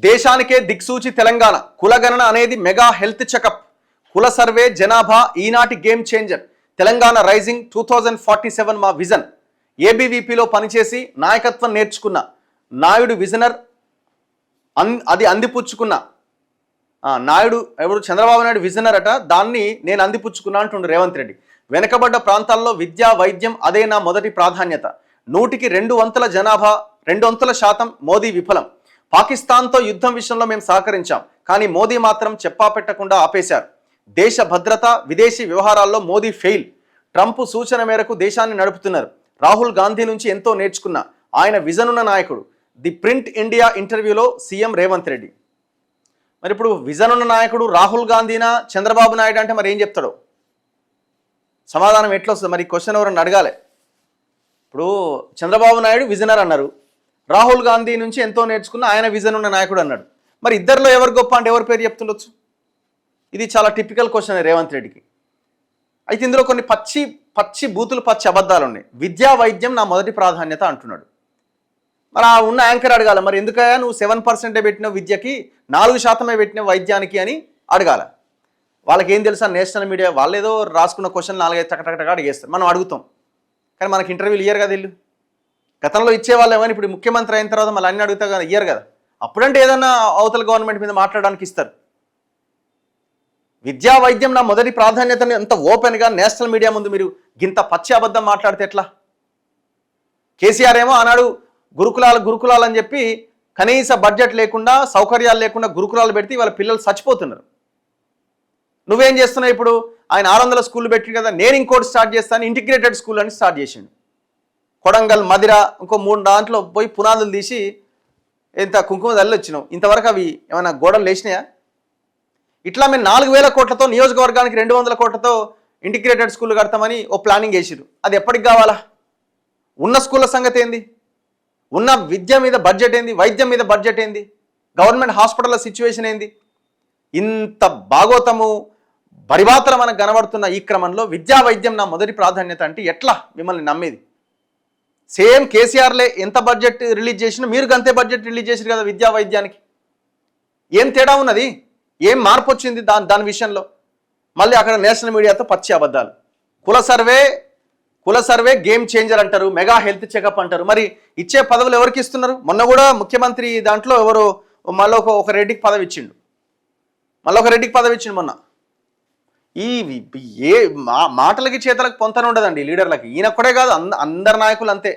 దేశానికే దిక్సూచి తెలంగాణ కులగణన అనేది మెగా హెల్త్ చెకప్ కుల సర్వే జనాభా ఈనాటి గేమ్ చేంజర్ తెలంగాణ రైజింగ్ 2047 మా విజన్ ఏబీవీపీలో పనిచేసి నాయకత్వం నేర్చుకున్న నాయుడు విజనర్ అది అందిపుచ్చుకున్న నాయుడు ఎవరు చంద్రబాబు నాయుడు విజనర్ అట దాన్ని నేను అందిపుచ్చుకున్నా అంటుండు రేవంత్ రెడ్డి. వెనుకబడ్డ ప్రాంతాల్లో విద్యా వైద్యం అదే నా మొదటి ప్రాధాన్యత. 100కి 200 జనాభా 200% మోదీ విఫలం. పాకిస్తాన్తో యుద్ధం విషయంలో మేము సహకరించాం కానీ మోదీ మాత్రం చెప్పా పెట్టకుండా ఆపేశారు. దేశ భద్రత విదేశీ వ్యవహారాల్లో మోదీ ఫెయిల్. ట్రంప్ సూచన మేరకు దేశాన్ని నడుపుతున్నారు. రాహుల్ గాంధీ నుంచి ఎంతో నేర్చుకున్న ఆయన విజన్ ఉన్న నాయకుడు. ది ప్రింట్ ఇండియా ఇంటర్వ్యూలో సీఎం రేవంత్ రెడ్డి. మరి ఇప్పుడు విజన్ ఉన్న నాయకుడు రాహుల్ గాంధీనా చంద్రబాబు నాయుడు అంటే మరి ఏం చెప్తాడో సమాధానం ఎట్లా వస్తుంది? మరి క్వశ్చన్ ఎవరన్నా అడగాలి. ఇప్పుడు చంద్రబాబు నాయుడు విజనర్ అన్నారు, రాహుల్ గాంధీ నుంచి ఎంతో నేర్చుకున్న ఆయన విజన్ ఉన్న నాయకుడు అన్నాడు. మరి ఇద్దరిలో ఎవరు గొప్ప అంటే ఎవరి పేరు చెప్తుండొచ్చు? ఇది చాలా టిపికల్ క్వశ్చన్ రేవంత్ రెడ్డికి. అయితే ఇందులో కొన్ని పచ్చి బూతులు పచ్చి అబద్ధాలు ఉన్నాయి. విద్యా వైద్యం నా మొదటి ప్రాధాన్యత అంటున్నాడు. మరి ఆ ఉన్న యాంకర్ అడగాల, మరి ఎందుకయ్యా నువ్వు 7% పెట్టిన విద్యకి 4% పెట్టిన వైద్యానికి అని అడగాల. వాళ్ళకి ఏం తెలుసా నేషనల్ మీడియా వాళ్ళు ఏదో రాసుకున్న క్వశ్చన్ 4-5 టకటకటగా అడిగేస్తారు. మనం అడుగుతాం కానీ మనకి ఇంటర్వ్యూలు ఇయ్యరు కదా. వీళ్ళు గతంలో ఇచ్చేవాళ్ళు ఏమని ఇప్పుడు ముఖ్యమంత్రి అయిన తర్వాత మళ్ళీ అన్ని అడుగుతా కదా, ఇయ్యరు కదా. అప్పుడంటే ఏదన్నా అవతల గవర్నమెంట్ మీద మాట్లాడడానికి ఇస్తారు. విద్యా వైద్యం నా మొదటి ప్రాధాన్యతని ఎంత ఓపెన్గా నేషనల్ మీడియా ముందు మీరు గింత పచ్చి అబద్ధం మాట్లాడితే ఎట్లా? కేసీఆర్ ఏమో ఆనాడు గురుకులాలు అని చెప్పి కనీస బడ్జెట్ లేకుండా సౌకర్యాలు లేకుండా గురుకులాలు పెడితే వాళ్ళ పిల్లలు చచ్చిపోతున్నారు. నువ్వేం చేస్తున్నావు? ఇప్పుడు ఆయన 600 స్కూళ్ళు పెట్టి కదా, నేను ఇంకోటి స్టార్ట్ చేస్తాను ఇంటిగ్రేటెడ్ స్కూల్ అని స్టార్ట్ చేసిండు. కొడంగల్ మదిర ఇంకో 3 దాంట్లో పోయి పునాదులు తీసి ఎంత కుంకుమ తల్లి వచ్చినావు. ఇంతవరకు అవి ఏమైనా గోడలు లేచినాయా? ఇట్లా మేము 4000 కోట్లతో నియోజకవర్గానికి 200 కోట్లతో ఇంటిగ్రేటెడ్ స్కూల్ కడతామని ఓ ప్లానింగ్ చేసిరు. అది ఎప్పటికి కావాలా? ఉన్న స్కూళ్ళ సంగతి ఏంది? ఉన్న విద్య మీద బడ్జెట్ ఏంది? వైద్యం మీద బడ్జెట్ ఏంది? గవర్నమెంట్ హాస్పిటల్ల సిచ్యువేషన్ ఏంది? ఇంత భాగోతము బరిబాతలు మనకు కనబడుతున్న ఈ క్రమంలో విద్యా వైద్యం నా మొదటి ప్రాధాన్యత అంటే ఎట్లా మిమ్మల్ని నమ్మేది? సేమ్ కేసీఆర్లే ఎంత బడ్జెట్ రిలీజ్ చేసినా మీరు గంతే బడ్జెట్ రిలీజ్ చేసారు కదా విద్యా వైద్యానికి. ఏం తేడా ఉన్నది? ఏం మార్పు వచ్చింది దాని విషయంలో? మళ్ళీ అక్కడ నేషనల్ మీడియాతో పచ్చి అబద్ధాలు. కుల సర్వే గేమ్ చేంజర్ అంటారు, మెగా హెల్త్ చెకప్ అంటారు. మరి ఇచ్చే పదవులు ఎవరికి ఇస్తున్నారు? మొన్న కూడా ముఖ్యమంత్రి దాంట్లో ఎవరు మళ్ళీ ఒక రెడ్డికి పదవి ఇచ్చిండు. మొన్న ఈ ఏ మాటలకి చేతలకు పొంతన ఉండదండి లీడర్లకి. ఈయన కూడా కాదు, అందరు నాయకులు అంతే.